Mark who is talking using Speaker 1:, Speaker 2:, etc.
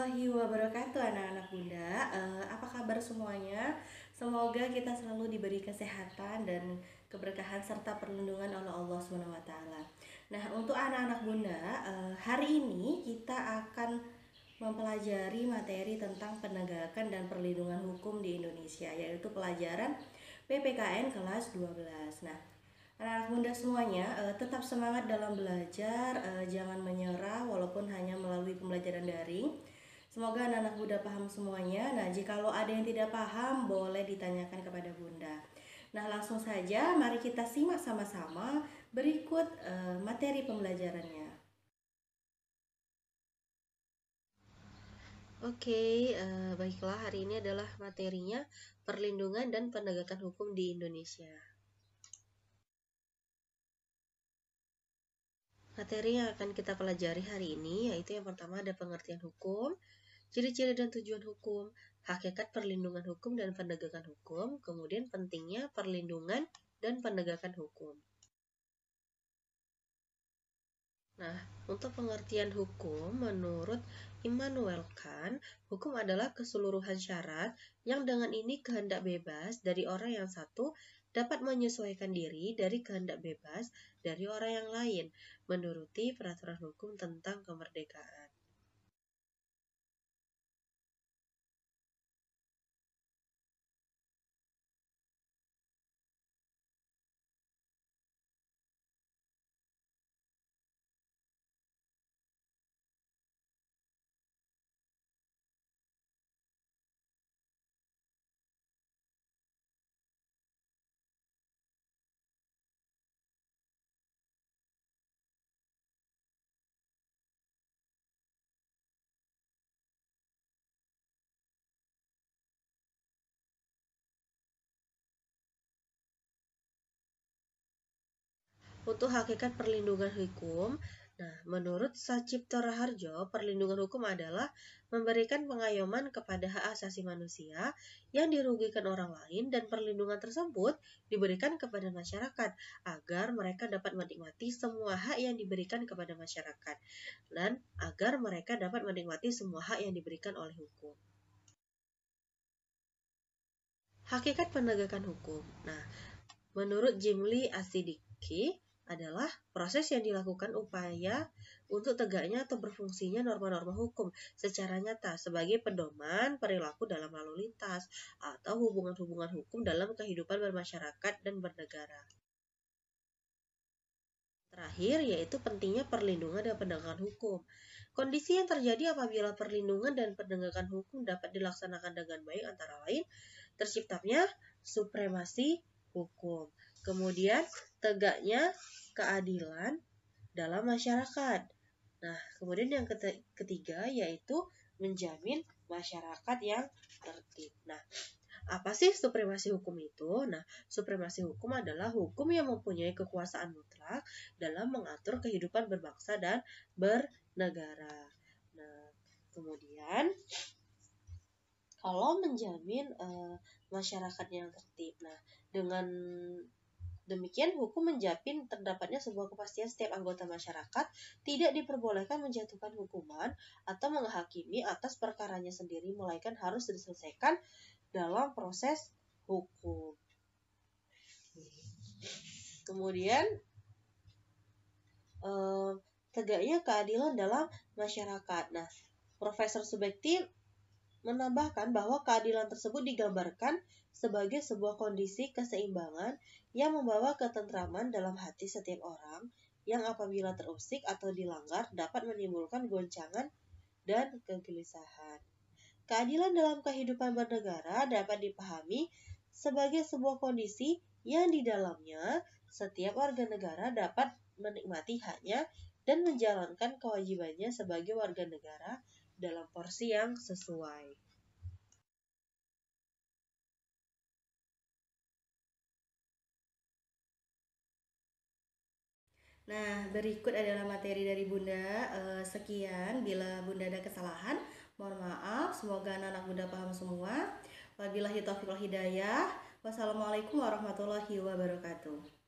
Speaker 1: warahmatullahi wabarakatuh anak-anak bunda. Apa kabar semuanya? Semoga kita selalu diberi kesehatan dan keberkahan serta perlindungan oleh Allah SWT. Nah, untuk anak-anak bunda, hari ini kita akan mempelajari materi tentang penegakan dan perlindungan hukum di Indonesia, yaitu pelajaran PPKN kelas 12. Nah, anak-anak bunda semuanya, tetap semangat dalam belajar, jangan menyerah walaupun hanya melalui pembelajaran daring. Semoga anak-anak bunda paham semuanya. Nah, jika ada yang tidak paham, boleh ditanyakan kepada bunda. Nah, langsung saja mari kita simak sama-sama berikut materi pembelajarannya.
Speaker 2: Oke, baiklah, hari ini adalah materinya perlindungan dan penegakan hukum di Indonesia. Materi yang akan kita pelajari hari ini yaitu yang pertama ada pengertian hukum, ciri-ciri dan tujuan hukum, hakikat perlindungan hukum dan penegakan hukum, kemudian pentingnya perlindungan dan penegakan hukum. Nah, untuk pengertian hukum, menurut Immanuel Kant, hukum adalah keseluruhan syarat yang dengan ini kehendak bebas dari orang yang satu dapat menyesuaikan diri dari kehendak bebas dari orang yang lain, menuruti peraturan hukum tentang kemerdekaan. Untuk hakikat perlindungan hukum, nah, menurut Sacipto Raharjo, perlindungan hukum adalah memberikan pengayoman kepada hak asasi manusia yang dirugikan orang lain dan perlindungan tersebut diberikan kepada masyarakat agar mereka dapat menikmati semua hak yang diberikan kepada masyarakat dan agar mereka dapat menikmati semua hak yang diberikan oleh hukum. Hakikat penegakan hukum. Nah, menurut Jimli Asidiki, adalah proses yang dilakukan upaya untuk tegaknya atau berfungsinya norma-norma hukum secara nyata sebagai pedoman perilaku dalam lalu lintas atau hubungan-hubungan hukum dalam kehidupan bermasyarakat dan bernegara. Terakhir, yaitu pentingnya perlindungan dan penegakan hukum. Kondisi yang terjadi apabila perlindungan dan penegakan hukum dapat dilaksanakan dengan baik antara lain terciptanya supremasi hukum, kemudian tegaknya keadilan dalam masyarakat. Nah, kemudian yang ketiga yaitu menjamin masyarakat yang tertib. Nah, apa sih supremasi hukum itu? Nah, supremasi hukum adalah hukum yang mempunyai kekuasaan mutlak dalam mengatur kehidupan berbangsa dan bernegara. Nah, kemudian kalau menjamin masyarakat yang tertib. Nah, dengan demikian, hukum menjamin terdapatnya sebuah kepastian setiap anggota masyarakat tidak diperbolehkan menjatuhkan hukuman atau menghakimi atas perkaranya sendiri, melainkan harus diselesaikan dalam proses hukum. Kemudian, tegaknya keadilan dalam masyarakat. Nah, Profesor Subekti menambahkan bahwa keadilan tersebut digambarkan sebagai sebuah kondisi keseimbangan yang membawa ketentraman dalam hati setiap orang yang apabila terusik atau dilanggar dapat menimbulkan goncangan dan kegelisahan. Keadilan dalam kehidupan bernegara dapat dipahami sebagai sebuah kondisi yang di dalamnya setiap warga negara dapat menikmati haknya dan menjalankan kewajibannya sebagai warga negara dalam porsi yang sesuai.
Speaker 1: Nah, berikut adalah materi dari bunda. Sekian, bila bunda ada kesalahan, mohon maaf. Semoga anak-anak bunda paham semua. Wabillahi taufiq wal hidayah. Wassalamualaikum warahmatullahi wabarakatuh.